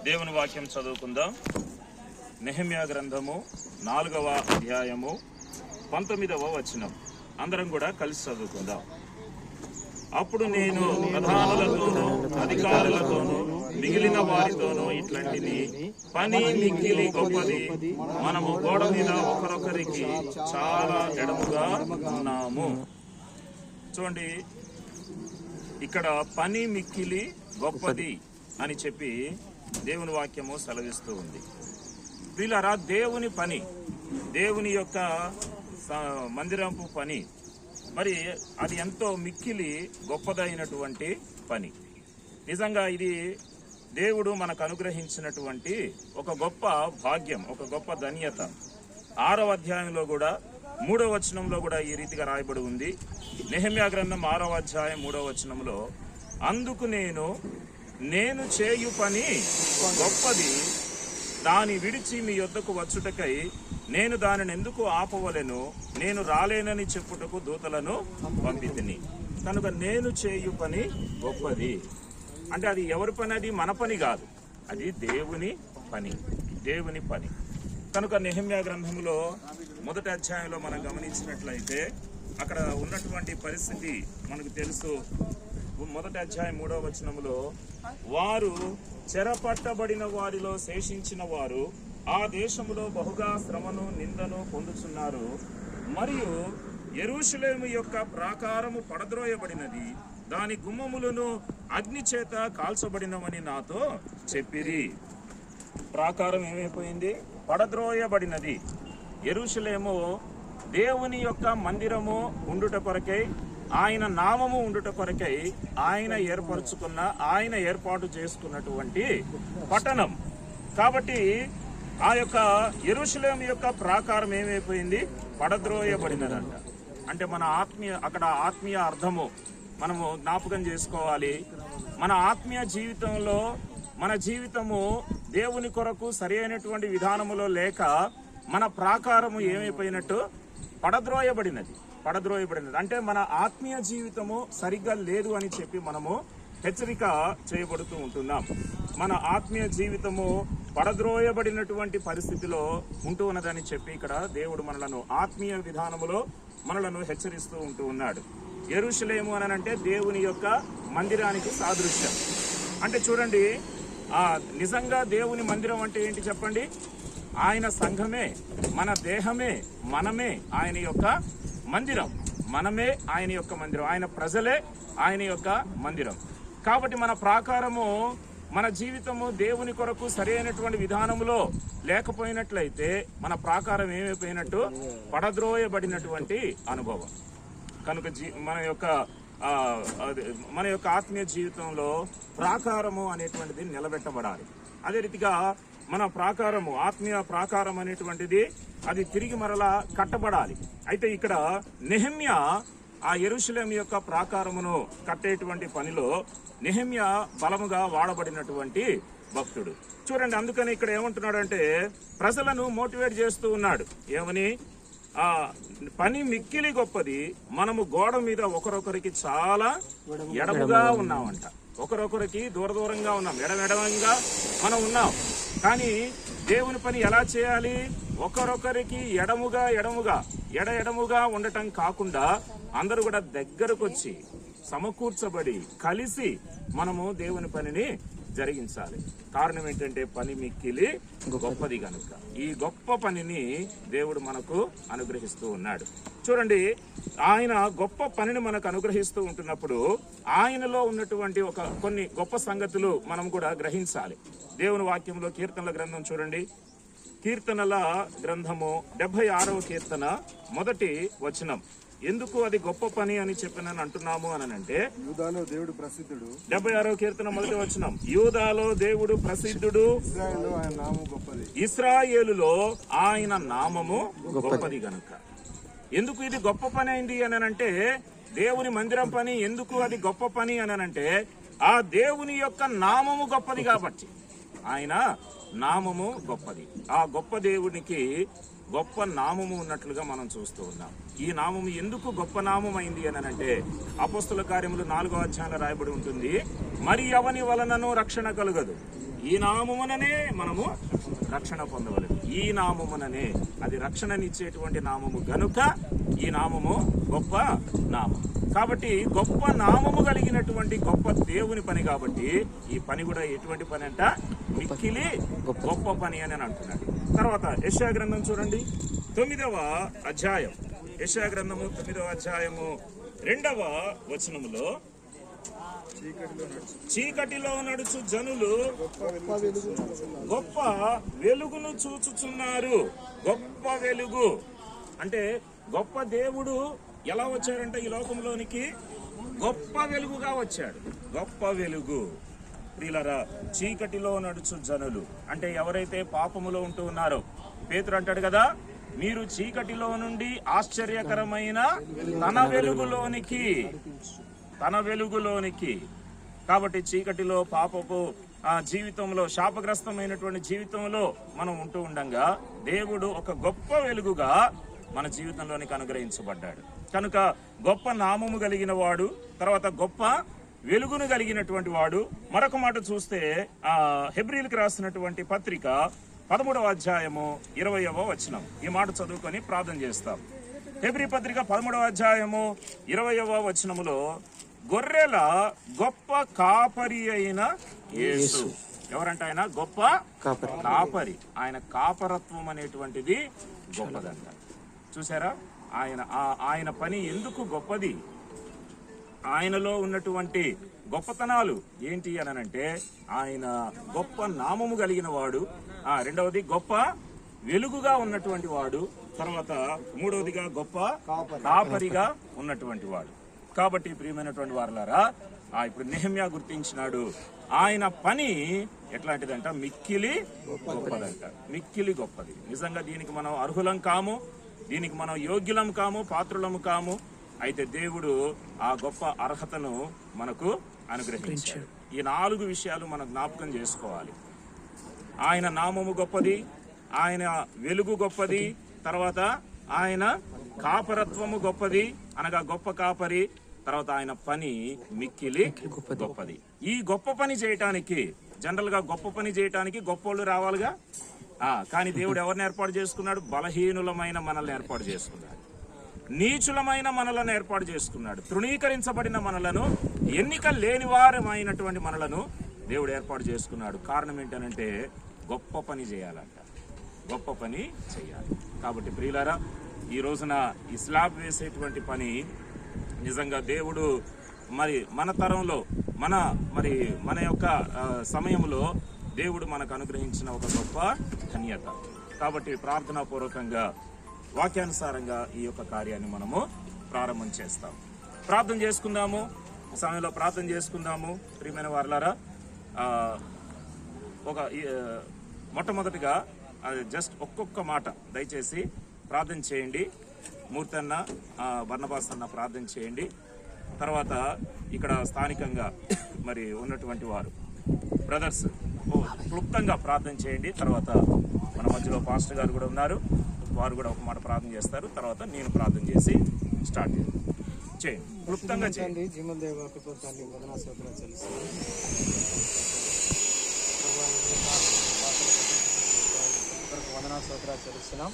దేవుని వాక్యం చదువుకుందాం. నెహెమ్యా గ్రంథము 4వ అధ్యాయము 19వ వచనం. అందరం కూడా కలిసి చదువుకుందాం. అప్పుడు నేను ప్రధానులతోనూ అధికారులతోనూ మిగిలిన వారితోనూ ఇట్లాంటిది పని మిక్కిలి గొప్పది, మనము గోడ మీద ఒకరొకరికి చాలా ఎడముగా ఉన్నాము. చూడండి, ఇక్కడ పని మిక్కిలి గొప్పది అని చెప్పి దేవుని వాక్యము సెలవిస్తూ ఉంది. వీళ్ళరా దేవుని పని, దేవుని యొక్క మందిరపు పని, మరి అది ఎంతో మిక్కిలి గొప్పదైనటువంటి పని. నిజంగా ఇది దేవుడు మనకు అనుగ్రహించినటువంటి ఒక గొప్ప భాగ్యం, ఒక గొప్ప ధన్యత. 6వ అధ్యాయంలో కూడా 3వ వచనంలో కూడా ఈ రీతిగా రాయబడి ఉంది. నెహెమ్యా గ్రంథం 6వ అధ్యాయం 3వ వచనంలో, అందుకు నేను చేయు పని గొప్పది, దాని విడిచి మీ యొద్దకు వచ్చుటకై నేను దానిని ఎందుకు ఆపవలెను, నేను రాలేనని చెప్పుటకు దూతలను పంపితిని. కనుక నేను చేయు పని గొప్పది అంటే అది ఎవరి పని? అది మన పని కాదు, అది దేవుని పని, దేవుని పని. కనుక నెహెమ్యా గ్రంథంలో 1వ అధ్యాయంలో మనం గమనించినట్లయితే అక్కడ ఉన్నటువంటి పరిస్థితి మనకు తెలుసు. 1వ అధ్యాయం 3వ వచనంలో, వారు చెరపట్టబడిన వారిలో శేషించిన వారు ఆ దేశములో బహుగా శ్రమను నిందను పొందుచున్నారు, మరియు యెరూషలేము యొక్క ప్రాకారము పడద్రోయబడినది, దాని గుమ్మములను అగ్ని చేత కాల్చబడినవని నాతో చెప్పిరి. ప్రాకారం ఏమైపోయింది? పడద్రోయబడినది. యెరూషలేము దేవుని యొక్క మందిరము ఉండుట కొరకై, ఆయన నామము ఉండుట కొరకై ఆయన ఏర్పాటు చేసుకున్నటువంటి పట్టణం. కాబట్టి ఆ యొక్క యెరూషలేము యొక్క ప్రాకారం ఏమైపోయింది? పడద్రోయబడినదంట. అంటే మన అక్కడ ఆత్మీయ అర్థము మనము జ్ఞాపకం చేసుకోవాలి. మన ఆత్మీయ జీవితంలో మన జీవితము దేవుని కొరకు సరి అయినటువంటి విధానములో లేక మన ప్రాకారము ఏమైపోయినట్టు? పడద్రోయబడినది. అంటే మన ఆత్మీయ జీవితము సరిగ్గా లేదు అని చెప్పి మనము హెచ్చరిక చేయబడుతూ ఉంటున్నాం. మన ఆత్మీయ జీవితము పడద్రోయబడినటువంటి పరిస్థితిలో ఉంటూ ఉన్నదని చెప్పి ఇక్కడ దేవుడు మనలను ఆత్మీయ విధానములో మనలను హెచ్చరిస్తూ ఉంటూ ఉన్నాడు. యెరూషలేము అని అంటే దేవుని యొక్క మందిరానికి సాదృశ్యం. అంటే చూడండి, నిజంగా దేవుని మందిరం అంటే ఏంటి చెప్పండి? ఆయన సంఘమే, మన దేహమే, మనమే ఆయన యొక్క మందిరం. మనమే ఆయన యొక్క మందిరం, ఆయన ప్రజలే ఆయన యొక్క మందిరం. కాబట్టి మన ప్రాకారము, మన జీవితము దేవుని కొరకు సరైనటువంటి విధానములో లేకపోయినట్లయితే మన ప్రాకారం ఏమైపోయినట్టు? పడద్రోయబడినటువంటి అనుభవం. కనుక మన యొక్క ఆత్మీయ జీవితంలో ప్రాకారము అనేటువంటిది నిలబెట్టబడాలి. అదే రీతిగా మన ప్రాకారము, ఆత్మీయ ప్రాకారం అనేటువంటిది అది తిరిగి మరలా కట్టబడాలి. అయితే ఇక్కడ నెహెమ్యా ఆ యెరూషలేము యొక్క ప్రాకారమును కట్టేటువంటి పనిలో నెహెమ్యా బలముగా వాడబడినటువంటి భక్తుడు. చూడండి, అందుకని ఇక్కడ ఏమంటున్నాడంటే ప్రజలను మోటివేట్ చేస్తూ ఉన్నాడు. ఏమని? పని మిక్కిలి గొప్పది, మనము గోడ మీద ఒకరొకరికి చాలా ఎడముగా ఉన్నామంట. ఒకరొకరికి దూరంగా ఉన్నాం, ఎడమెడమంగా మనం ఉన్నాం. కానీ దేవుని పని ఎలా చేయాలి? ఒకరొకరికి ఎడముగా ఉండటం కాకుండా అందరూ కూడా దగ్గరకు వచ్చి సమకూర్చబడి కలిసి మనము దేవుని పనిని జరిగించాలి. కారణం ఏంటంటే పని మిక్కిలి గొప్పది కనుక ఈ గొప్ప పనిని దేవుడు మనకు అనుగ్రహిస్తూ ఉన్నాడు. చూడండి, ఆయన గొప్ప పనిని మనకు అనుగ్రహిస్తూ ఉంటున్నప్పుడు ఆయనలో ఉన్నటువంటి కొన్ని గొప్ప సంగతులు మనం కూడా గ్రహించాలి. దేవుని వాక్యంలో కీర్తనల గ్రంథం చూడండి, కీర్తనల గ్రంథము 76వ కీర్తన 1వ వచనం. ఎందుకు అది గొప్ప పని అని చెప్పినని అంటున్నాము అని అంటే, యూదాలో దేవుడు ప్రసిద్ధుడు. 76వ కీర్తన 1వ వచనం, యూదాలో దేవుడు ప్రసిద్ధుడు, ఇశ్రాయేలులో ఆయన నామము గొప్పది గనుక. ఎందుకు ఇది గొప్ప పని అయింది అని అంటే, దేవుని మందిరం పని ఎందుకు అది గొప్ప పని అని అంటే, ఆ దేవుని యొక్క నామము గొప్పది కాబట్టి. ఆయన నామము గొప్పది. ఆ గొప్ప దేవునికి గొప్ప నామము ఉన్నట్లుగా మనం చూస్తూ ఉన్నాం. ఈ నామము ఎందుకు గొప్ప నామం అయింది అని అంటే, అపోస్తల కార్యములు 4వ అధ్యాయంలో రాయబడి ఉంటుంది, మరి ఎవని వలనను రక్షణ కలుగదు, ఈ నామముననే మనము రక్షణ పొందవలెను. ఈ నామముననే, అది రక్షణనిచ్చేటువంటి నామము గనుక ఈ నామము గొప్ప నామం. కాబట్టి గొప్ప నామము కలిగినటువంటి గొప్ప దేవుని పని కాబట్టి ఈ పని కూడా ఎటువంటి పని అంట, మిక్కిలి గొప్ప పని అని అంటున్నాడు. తర్వాత యెషయా గ్రంథం చూడండి, 9వ అధ్యాయం. యెషయా గ్రంథము 9వ అధ్యాయము 2వ వచనములో, చీకటిలో నడుచు జనులు గొప్ప వెలుగును చూచుచున్నారు. గొప్ప వెలుగు అంటే గొప్ప దేవుడు ఎలా వచ్చాడంటే ఈ లోకంలోనికి గొప్ప వెలుగుగా వచ్చాడు. గొప్ప వెలుగు. ప్రియులారా, చీకటిలో నడుచు జనులు అంటే ఎవరైతే పాపములో ఉంటూ ఉన్నారో, పేతురు అంటాడు కదా, మీరు చీకటిలో నుండి ఆశ్చర్యకరమైన తన వెలుగులోనికి. కాబట్టి చీకటిలో పాపపు జీవితంలో, శాపగ్రస్తమైనటువంటి జీవితంలో మనం ఉంటూ ఉండంగా దేవుడు ఒక గొప్ప వెలుగుగా మన జీవితంలోనికి అనుగ్రహించబడ్డాడు. కనుక గొప్ప నామము కలిగిన వాడు, తర్వాత గొప్ప వెలుగును కలిగినటువంటి వాడు. మరొక మాట చూస్తే హెబ్రీలకు రాసినటువంటి పత్రిక 13వ అధ్యాయము 20వ వచనం. ఈ మాట చదువుకొని ప్రార్థన చేస్తాం. హెబ్రీ పత్రిక 13వ అధ్యాయము 20వ వచనములో, గొర్రెల గొప్ప కాపరి అయిన యేసు. ఎవరంటే ఆయన గొప్ప కాపరి. ఆయన కాపరత్వం అనేటువంటిది గొప్పదంట. చూసారా, ఆయన పని ఎందుకు గొప్పది? ఆయనలో ఉన్నటువంటి గొప్పతనాలు ఏంటి అనంటే, ఆయన గొప్ప నామము కలిగిన వాడు, రెండవది గొప్ప వెలుగుగా ఉన్నటువంటి వాడు, తర్వాత మూడవదిగా గొప్ప కాపరిగా ఉన్నటువంటి వాడు. కాబట్టి ప్రియమైనటువంటి వారలారా, ఇప్పుడు నెహెమ్యా గుర్తించినాడు, ఆయన పని ఎట్లాంటిదంట, మిక్కిలి గొప్పదంట. మిక్కిలి గొప్పది. నిజంగా దీనికి మనం అర్హులం కాము, దీనికి మనం యోగ్యులం కాము, పాత్రులము కాము. అయితే దేవుడు ఆ గొప్ప అర్హతను మనకు అనుగ్రహించాడు. ఈ 4 విషయాలు మనం జ్ఞాపకం చేసుకోవాలి. ఆయన నామము గొప్పది, ఆయన వెలుగు గొప్పది, తర్వాత ఆయన కాపరత్వము గొప్పది, అనగా గొప్ప కాపరి, తర్వాత ఆయన పని మిక్కిలి గొప్పది. ఈ గొప్ప పని చేయటానికి, జనరల్ గా గొప్ప పని చేయటానికి గొప్పోళ్ళు రావాలిగా. కానీ దేవుడు ఎవరిని ఏర్పాటు చేసుకున్నాడు? బలహీనులమైన మనల్ని ఏర్పాటు చేసుకున్నాడు, నీచులమైన మనలను ఏర్పాటు చేసుకున్నాడు, తృణీకరించబడిన మనలను, ఎన్నిక లేని వారమైనటువంటి మనలను దేవుడు ఏర్పాటు చేసుకున్నాడు. కారణం ఏంటనంటే గొప్ప పని చేయాలంట, గొప్ప పని చేయాలి. కాబట్టి ప్రియులారా, ఈ రోజున ఈ స్లాబ్ వేసేటువంటి పని నిజంగా దేవుడు మరి మన తరంలో, మన యొక్క సమయంలో దేవుడు మనకు అనుగ్రహించిన ఒక గొప్ప ధన్యత. కాబట్టి ప్రార్థనాపూర్వకంగా, వాక్యానుసారంగా ఈ యొక్క కార్యాన్ని మనము ప్రారంభం చేస్తాం. ప్రార్థన చేసుకుందాము. సమయంలో ప్రార్థన చేసుకుందాము. ప్రియమైన వారలారా, మొట్టమొదటిగా జస్ట్ ఒక్కొక్క మాట దయచేసి ప్రార్థన చేయండి. మూర్తి అన్న, బర్నబాస్ అన్న ప్రార్థన చేయండి. తర్వాత ఇక్కడ స్థానికంగా మరి ఉన్నటువంటి వారు బ్రదర్స్ క్లుప్తంగా ప్రార్థన చేయండి. తర్వాత మన మధ్యలో పాస్టర్ గారు కూడా ఉన్నారు, వారు కూడా ఒక మాట ప్రార్థన చేస్తారు. తర్వాత నేను ప్రార్థన చేసి స్టార్ట్ చేయండి. క్లుప్తంగా చేయండి. వందనా స్తోత్రాలు చెల్లిస్తున్నాం.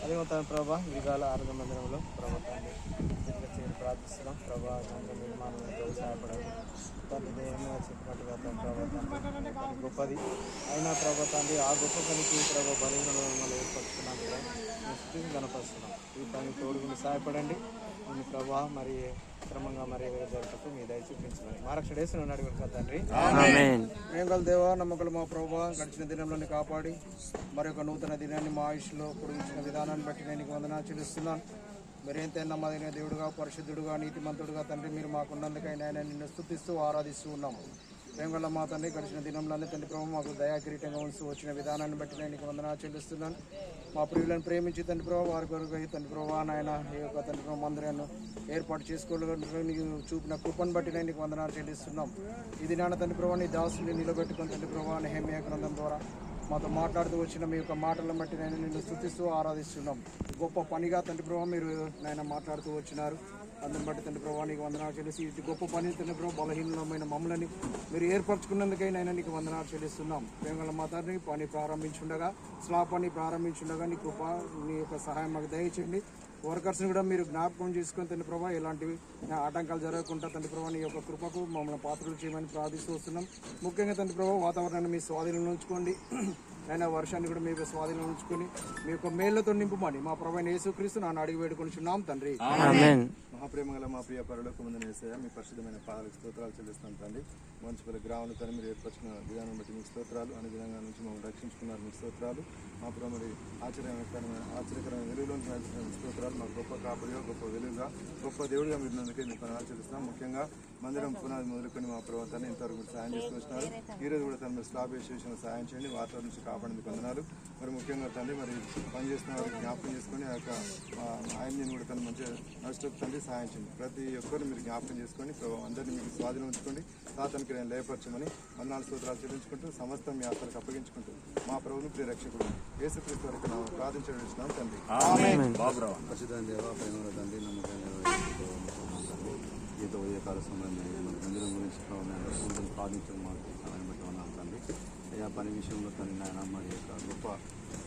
అదే తన ప్రభా విధాల ఆరోగ్య మందిరంలో ప్రభుత్వాన్ని ప్రార్థిస్తున్నాం. ప్రభా నిర్మాణంలో సహాయపడాలి. తన దేహంగా చెప్పినట్టుగా తన ప్రభుత్వాన్ని గొప్పది అయినా ప్రభుత్వాన్ని ఆ గొప్ప పనికి ప్రభావ బలహీనలో మమ్మల్ని ఏర్పరుచుకున్నాం కదా, స్థితిని కనపరుస్తున్నాం. ఈ పని తోడుగుని సహాయపడండి. మీ ప్రభా మరి క్రమంగా మరి జరుగుతూ మీ దయ చూపించండి. మా రక్షణ ఉన్నాడు కనుక తండ్రి. ప్రేమగల దేవా, నమ్మకలు మా ప్రభా, గడిచిన దినంలోని కాపాడి మరి ఒక నూతన దినాన్ని మా ఆయుష్లో పొడిగించిన విధానాన్ని బట్టి నేను వందనాలు చెల్లిస్తున్నాను. మీరెంతైనా నమ్మదైన దేవుడుగా, పరిశుద్ధుడుగా, నీతిమంతుడుగా తండ్రి మీరు మాకున్నందుకైనా ఆయన నిన్ను స్తుతిస్తూ ఆరాధిస్తూ ఉన్నాము. ప్రేమగల మా తండ్రి, గడిచిన దినంలోనే తండ్రి ప్రభు మాకు దయాకిరీటంగా ఉంటూ వచ్చిన విధానాన్ని బట్టి నేను వందనాలు చెల్లిస్తున్నాను. మా ప్రియులను ప్రేమించి తండ్రి ప్రభు వారి కొరకు తండ్రి ప్రభు నాయన ఈ యొక్క తండ్రి ప్రభు మందిరాన్ని ఏర్పాటు చేసుకోగలిగి చూపిన కృపను బట్టి నేను వందనాలు చెల్లిస్తున్నాం. ఇది నాన్న తండ్రి ప్రభు నీ దాసుని నిలబెట్టుకుని తండ్రి ప్రభు నెహెమ్యా గ్రంథం ద్వారా మాతో మాట్లాడుతూ వచ్చిన మీ యొక్క మాటలను బట్టి నేను నిన్ను స్తుతిస్తూ ఆరాధిస్తున్నాం. గొప్ప పనిగా తండ్రి ప్రభు మీరు నాయన మాట్లాడుతూ వచ్చినారు. అందరిని బట్టి తండ్రి ప్రభావ నీకు వందనాలు చెల్లిసి ఇది గొప్ప పని తండ్రి ప్రభావ బలహీనమైన మమ్మల్ని మీరు ఏర్పరచుకున్నందుకైనా నీకు వందనాలు చెల్లిస్తున్నాం. ప్రేమల మాతాన్ని పని ప్రారంభించుండగా స్లాబ్ పని ప్రారంభించుండగా నీ కృప నీ యొక్క సహాయం మాకు దయచేయండి. వర్కర్స్ని కూడా మీరు జ్ఞాపకం చేసుకొని తండ్రి ప్రభావ ఎలాంటివి ఆటంకాలు జరగకుండా తండ్రి ప్రభావ నీ యొక్క కృపకు మమ్మల్ని పాత్రలు చేయమని ప్రార్థిస్తూ వస్తున్నాం. ముఖ్యంగా తండ్రి ప్రభావ వాతావరణాన్ని మీ స్వాధీనంలో ఉంచుకోండి. అయినా వర్షాన్ని కూడా మీ స్వాధీనంలో ఉంచుకొని మీ యొక్క మేళ్లతో నింపుమని మా ప్రభువైన యేసుక్రీస్తు నాన్న అడిగి వేడుకొనిచున్నాం తండ్రి. మహాప్రేమ గల మా ప్రియ పరలోకమందున యేసయ్య మీ పరిశుద్ధమైన పాదాలకు స్తోత్రాలు చెల్లిస్తాం తండ్రి. మంచిపల్లి గ్రామంలో తను మీరు ఏర్పరిచిన విధానం బట్టి మీకు స్తోత్రాలు. అనుగుణంగా నుంచి మమ్మల్ని రక్షించుకున్నారు మీకు స్తోత్రాలు. మా ప్రభు మరి ఆశ్చర్యకరమైన వెలుగులో నడిచిన స్తోత్రాలు. మాకు గొప్ప కాపరిగా గొప్ప వెలుగుగా గొప్ప దేవుడిగా మీరు నందుకే మీకు వందనాలు చెల్లిస్తున్నాం. ముఖ్యంగా మందిరం పునాది మొదలుకొని మా ప్రభుత్వాన్ని ఇంతవరకు మీరు సాయం చేస్తూ వచ్చినారు. ఈ రోజు కూడా తను మీరు స్లాబ్ విషయంలో సాయం చేయండి. వాతావరణం నుంచి కాపాడేందుకు వందనాలు. మరి ముఖ్యంగా తండ్రి మరి పనిచేస్తున్న వారికి జ్ఞాపకం చేసుకొని ఆ యొక్క ఆయన్ని కూడా తను మంచిగా నడుస్తూ తండ్రి సాయం చేయండి. ప్రతి ఒక్కరు మీరు జ్ఞాపకం చేసుకొని అందరినీ మీకు స్వాధీనం ఉంచుకోండి. సాతానికి నేను లయపరచమని వందనాలు స్తోత్రాలు చెల్లించుకుంటూ సమస్తం మీ ఆత్మలకు అప్పగించుకుంటూ మా ప్రభువును ప్రియ రక్షకుడు యేసుక్రీస్తు వరకు ನಾವು ప్రార్థించడం తండ్రి. ఖచ్చితంగా దేవా ప్రేమల తండ్రి నమ్మకమైన గీత ఉదయకాల సమయంలో మన మందిరం గురించి పూర్వం ప్రార్థించడం మాకు సమయం బట్టి ఉన్నాం తండ్రి. అయ్యా పని విషయంలో తండ్రి నాయన మరి యొక్క గొప్ప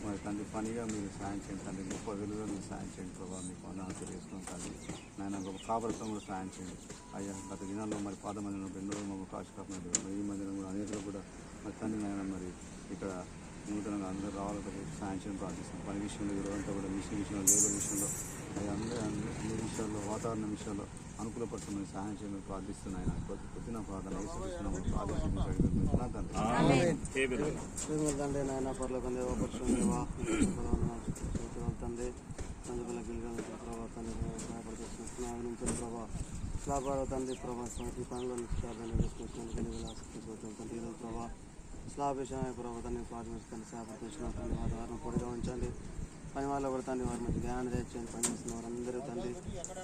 మరి తండ్రి పనిగా మీరు సాయం చేయండి తండ్రి. గొప్ప వెలుగుగా మీరు సాయం చేయండి ప్రభావ మీకు వందనాలు తెలియజేస్తున్నాం తండ్రి. నాయన గొప్ప కాపరత్వం కూడా సాయం చేయండి. అయ్యా గత దినాల్లో మరి పాద మందిరంలో ఎన్నో మమ్మల్ని కాశకాపం ఈ మందిరం కూడా అనేకలు కూడా మరి తండ్రి నాయన మరి ఇక్కడ నూతనంగా అందరూ రావాలని సాయం చేయడం ప్రార్థిస్తాం. పని విషయంలో ఈరోజంతా కూడా మిషన్ విషయంలో లేబర్ విషయంలో అన్ని విషయాల్లో వాతావరణ విషయాల్లో అనుకూలపరచమని సహాయం చేయమని ప్రార్థిస్తున్నాయి. కొద్దిన ప్రార్థన తండ్రి నాయన పర్లో తండ్రి తండ్రి సంజపల్ల గిల్గాలి ప్రభావ తండ్రి సహాయపడుతున్నాను ప్రభావ స్లాబాల తండ్రి ప్రభావ ఈ పనులు తండ్రి ప్రభావ స్లాబ్ విషయమే ప్రభావ తండ్రి ప్రార్థిస్తాను. సహాయపడుతున్నాను తండ్రి వాతావరణం పొడిగా ఉంచండి. పని వాళ్ళు కూడా తండ్రి వారి మంచి జ్ఞానం తెచ్చండి. పనిచేస్తున్న వారందరూ తండ్రి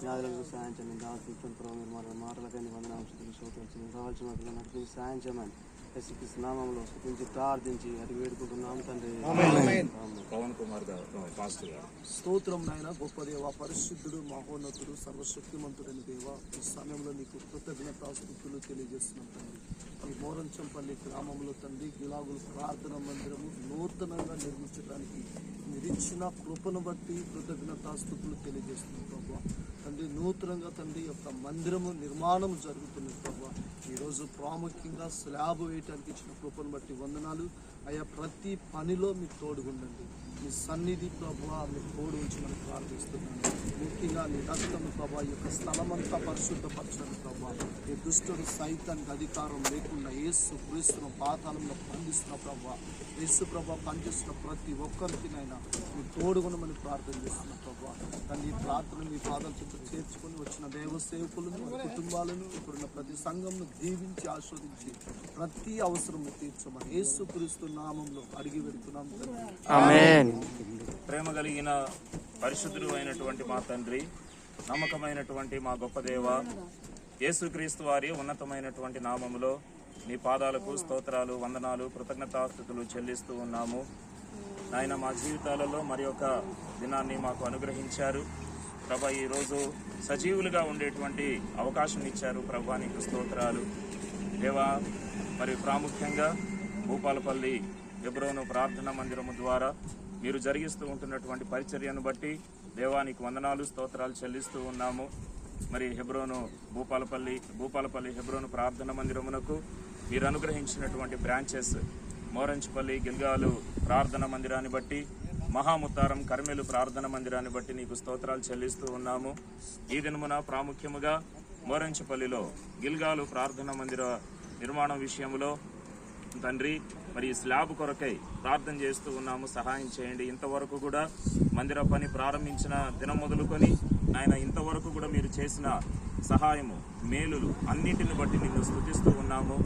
వ్యాధులకు సాయం చేయండి. దాచుకుంటున్న ప్రభావ మీరు మాటలకైనా వందనాంశాలు శ్రోతలు కావాల్సిన వాటిలో నడిపి సాయం చేయమని యేసుక్రీస్తు నామములో స్తుతించి ప్రార్థించి అడిగి వేడుకుంటున్నాం తండ్రి. స్తోత్రం నాయన గొప్ప దేవ, పరిశుద్ధుడు, మహోన్నతుడు, సర్వశక్తిమంతుడైన దేవ, ఈ సమయంలో నీకు కృతజ్ఞతాస్తుతులు తెలియజేస్తున్నాం తండ్రి. ఈ మోరంచంపల్లి గ్రామంలో తండ్రి గిలాగులు ప్రార్థన మందిరము నూతనంగా నిర్మించడానికి మీరిచ్చిన కృపను బట్టి కృతజ్ఞతాస్తుతులు తెలియజేస్తున్నాం ప్రభావ. తండ్రి నూతనంగా తండ్రి యొక్క మందిరము నిర్మాణం జరుగుతున్నది ప్రభావ. ఈరోజు ప్రాముఖ్యంగా స్లాబ్ వేయటానికి ఇచ్చిన కృపను బట్టి వందనాలు. అయ్యా ప్రతి పనిలో మీకు తోడుగుండండి. మీ సన్నిధి ప్రభావ మీకు తోడు ఉంచి మనం ప్రార్థిస్తున్నాను. ముఖ్యంగా నీ రక్తము ప్రభావ ఈ యొక్క స్థలమంతా పరిశుద్ధపరచండి ప్రభావ. ఈ దుష్టుడు సైతానికి అధికారం లేకుండా యేసు క్రీస్తును పాతాళంలో బంధిస్తున్న ప్రభావ. యేసు ప్రభావ పనిచేస్తున్న ప్రతి ఒక్కరికి నైనా మీ తోడుగుణమని ప్రార్థన చేస్తున్న ప్రభావ. కానీ ఈ ప్రార్థన మీ పాదాల చుట్టూ చేర్చుకొని వచ్చిన దేవ సేవకులను కుటుంబాలను ఇప్పుడున్న ప్రతి సంఘంను దీవించి ఆస్వాదించి ప్రతి అవసరము తీర్చమని యేసు క్రీస్తు నామంలో అడిగి పెడుతున్నాం. ప్రేమ కలిగిన పరిశుద్ధుడు అయినటువంటి మా తండ్రి, నమ్మకమైనటువంటి మా గొప్ప దేవ, యేసుక్రీస్తు వారి ఉన్నతమైనటువంటి నామములో మీ పాదాలకు స్తోత్రాలు, వందనాలు, కృతజ్ఞతాస్తుతులు చెల్లిస్తూ ఉన్నాము. నాయన మా జీవితాలలో మరి ఒక దినాన్ని మాకు అనుగ్రహించారు ప్రభా. ఈరోజు సజీవులుగా ఉండేటువంటి అవకాశం ఇచ్చారు ప్రభా, నీకు స్తోత్రాలు దేవా. మరి ప్రాముఖ్యంగా భూపాలపల్లి హెబ్రోను ప్రార్థనా మందిరము ద్వారా మీరు జరిగిస్తూ ఉంటున్నటువంటి పరిచర్యను బట్టి దేవానికి వందనాలు, స్తోత్రాలు చెల్లిస్తూ ఉన్నాము. మరి భూపాలపల్లి హెబ్రోను ప్రార్థనా మందిరమునకు మీరు అనుగ్రహించినటువంటి బ్రాంచెస్ మోరంచిపల్లి గిల్గాలు ప్రార్థనా మందిరాన్ని బట్టి, మహాముత్తారం కర్మెలు ప్రార్థనా మందిరాన్ని బట్టి నీకు స్తోత్రాలు చెల్లిస్తూ ఉన్నాము. ఈ దినమున ప్రాముఖ్యముగా మోరంచిపల్లిలో గిల్గాలు ప్రార్థనా మందిర నిర్మాణం విషయంలో తండ్రి మరి స్లాబ్ కొరకై ప్రార్థన చేస్తూ ఉన్నాము. సహాయం చేయండి. ఇంతవరకు కూడా మందిర పని ప్రారంభించిన దినం మొదలుకొని ఆయన ఇంతవరకు కూడా మీరు చేసిన సహాయము, మేలులు అన్నిటిని బట్టి నిన్ను స్తుతిస్తూ ఉన్నాము.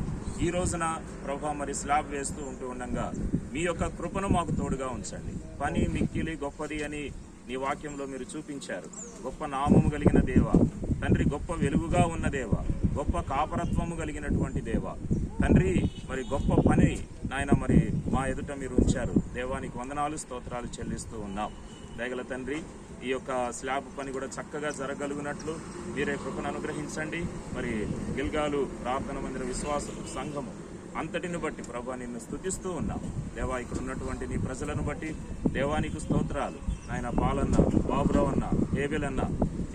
ఈ రోజున ప్రభా మరి స్లాబ్ వేస్తూ ఉంటూ ఉండగా మీ యొక్క కృపను మాకు తోడుగా ఉంచండి. పని మిక్కిలి గొప్పది అని నీ వాక్యంలో మీరు చూపించారు. గొప్ప నామము కలిగిన దేవ తండ్రి, గొప్ప వెలుగుగా ఉన్న దేవ, గొప్ప కాపరత్వము కలిగినటువంటి దేవ తండ్రి, మరి గొప్ప పని నాయన మరి మా ఎదుట మీరు ఉంచారు. దేవానికి వందనాలు, స్తోత్రాలు చెల్లిస్తూ ఉన్నాం. దయగల తండ్రి ఈ యొక్క స్లాబ్ పని కూడా చక్కగా జరగలుగునట్లు మీరే కృపను అనుగ్రహించండి. మరి గిల్గాలు ప్రార్థన మందిర విశ్వాస సంఘము అంతటిని బట్టి ప్రభా నిన్ను స్తుతిస్తూ ఉన్నాం దేవా. ఇక్కడ ఉన్నటువంటి నీ ప్రజలను బట్టి దేవానికి స్తోత్రాలు. ఆయన పాలన్న, బాబురావు అన్న, హేబెల్ అన్న,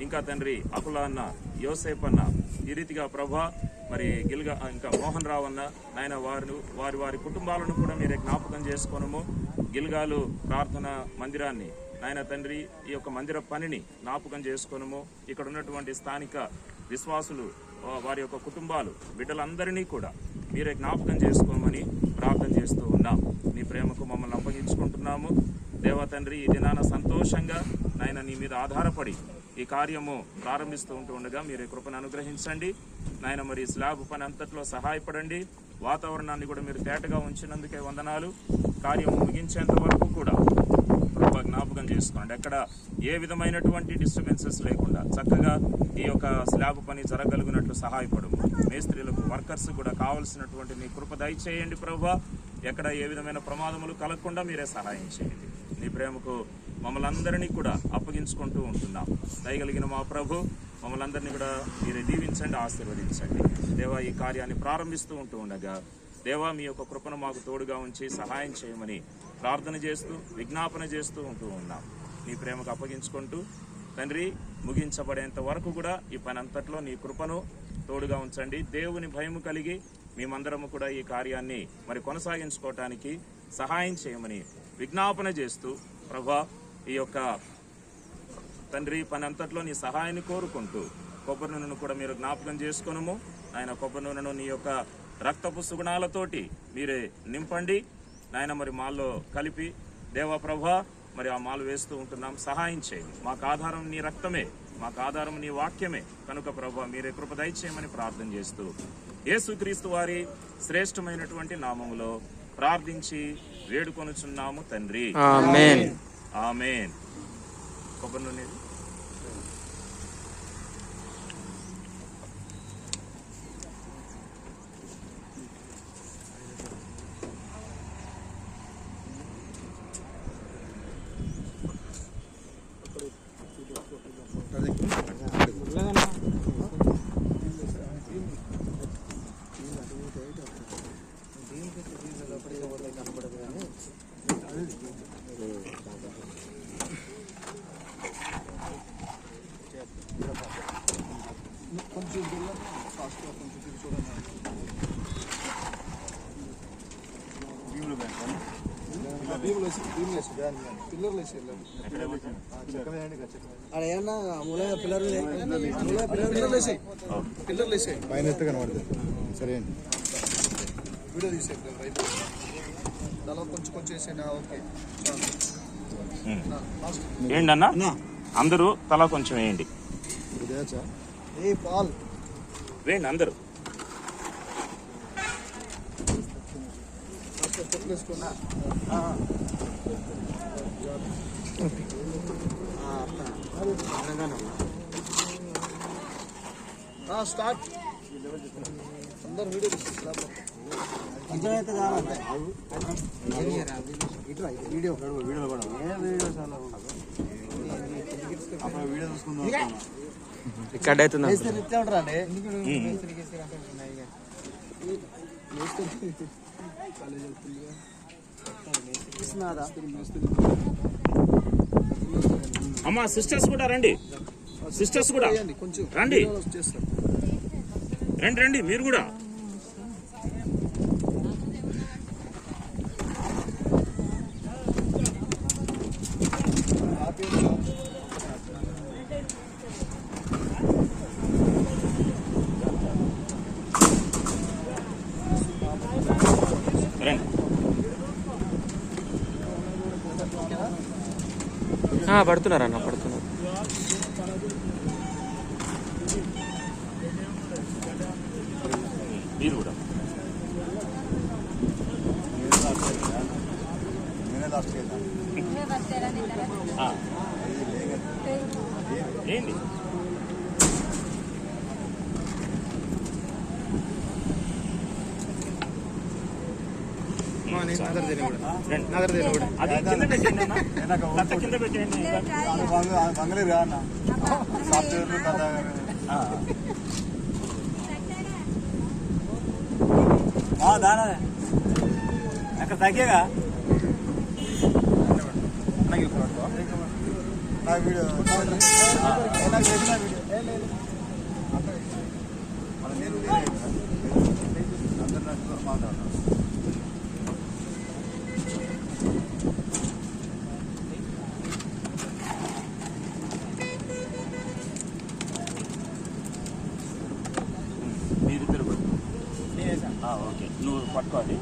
ఇంకా తండ్రి అకుల అన్న, యోసేప్ అన్న, ఈ రీతిగా ప్రభా మరి ఇంకా మోహన్ రావు అన్న నాయన వారి వారి కుటుంబాలను కూడా మీరే జ్ఞాపకం చేసుకోనము. గిల్గాలు ప్రార్థన మందిరాన్ని నాయన తండ్రి ఈ యొక్క మందిర పనిని జ్ఞాపకం చేసుకోనము. ఇక్కడ ఉన్నటువంటి స్థానిక విశ్వాసులు వారి యొక్క కుటుంబాలు బిడ్డలందరినీ కూడా మీరే జ్ఞాపకం చేసుకోమని ప్రార్థన చేస్తూ ఉన్నాం. నీ ప్రేమకు మమ్మల్ని అప్పగించుకుంటున్నాము దేవా తండ్రి. ఈ దినాన సంతోషంగా నాయన నీ మీద ఆధారపడి ఈ కార్యము ప్రారంభిస్తూ ఉండగా మీరే కృపను అనుగ్రహించండి నాయన. మరి స్లాబ్ పని అంతట్లో సహాయపడండి. వాతావరణాన్ని కూడా మీరు తేటగా ఉంచినందుకే వందనాలు. కార్యము ముగించేంత వరకు కూడా ప్రభా జ్ఞాపకం చేసుకోండి. ఎక్కడ ఏ విధమైనటువంటి డిస్టర్బెన్సెస్ లేకుండా చక్కగా ఈ యొక్క స్లాబ్ పని జరగలిగినట్లు సహాయపడము. మేస్త్రీలకు, వర్కర్స్ కూడా కావలసినటువంటి నీ కృప దయచేయండి ప్రభా. ఎక్కడ ఏ విధమైన ప్రమాదములు కలగకుండా మీరే సహాయం చేయండి. నీ ప్రేమకు మమ్మల్ని అందరినీ కూడా అప్పగించుకుంటూ ఉంటున్నాం. దయగలిగిన మా ప్రభు మమ్మల్ని అందరినీ కూడా మీరే దీవించండి, ఆశీర్వదించండి దేవా. ఈ కార్యాన్ని ప్రారంభిస్తూ ఉండగా దేవా మీ యొక్క కృపను మాకు తోడుగా ఉంచి సహాయం చేయమని ప్రార్థన చేస్తూ విజ్ఞాపన చేస్తూ ఉన్నాం. నీ ప్రేమకు అప్పగించుకుంటూ తండ్రి ముగించబడేంత వరకు కూడా ఈ పని అంతట్లో నీ కృపను తోడుగా ఉంచండి. దేవుని భయము కలిగి మేమందరము కూడా ఈ కార్యాన్ని మరి కొనసాగించుకోవటానికి సహాయం చేయమని విజ్ఞాపన చేస్తూ ప్రభా ఈ యొక్క తండ్రి పని అంతట్లో నీ సహాయాన్ని కోరుకుంటూ కొబ్బరి నూనెను కూడా మీరు జ్ఞాపకం చేసుకొనుము. ఆయన కొబ్బరి నూనెను నీ యొక్క రక్తపు సుగుణాలతోటి మీరే నింపండి నాయన. మరి మాల్లో కలిపి దేవా ప్రభా మరి ఆ మాలు వేస్తూ ఉంటున్నాం. సహాయం చేయండి. మాకు ఆధారం నీ రక్తమే, మాకు ఆధారం నీ వాక్యమే కనుక ప్రభా మీరే కృప దయచేయమని ప్రార్థన చేస్తూ యేసుక్రీస్తు వారి శ్రేష్టమైనటువంటి నామములో ప్రార్థించి వేడుకొనుచున్నాము తండ్రి. ఆమేన్. ఆమేన్. కొబ్బరి నూనె పైన ఎత్తు కనబడుతుంది. సరే అండి, వీడియో తీసేద్దాం. రైట్ దాలో కొంచెం వేసేనా? ఓకే ఏంటన్నా అందరూ తలా కొంచెం వేయండి. పాల్ వేయండి అందరూ. వేసుకున్నా స్టార్ట్. అందరు వీడియో ఇక్కడ అవుతుందా? అమ్మా సిస్టర్స్ కూడా రండి, సిస్టర్స్ కూడా రండి, రండి రండి మీరు కూడా. పడుతున్నారు అన్న, పడుతున్నారు. మీరు కూడా ఏంటి అది కింద పెట్టేయండి అన్న. కట్ట కింద పెట్టేయండి. బంగళూరు రా అన్న సాఫ్ట్వేర్లు దానా అక్కడ తగ్గేగా నా వీడియో నాకు చేసిన వీడియో అందరు మాట్లాడతాను. మీరిద్దరు పట్టు. ఓకే, నువ్వు పట్టుకోవాలి.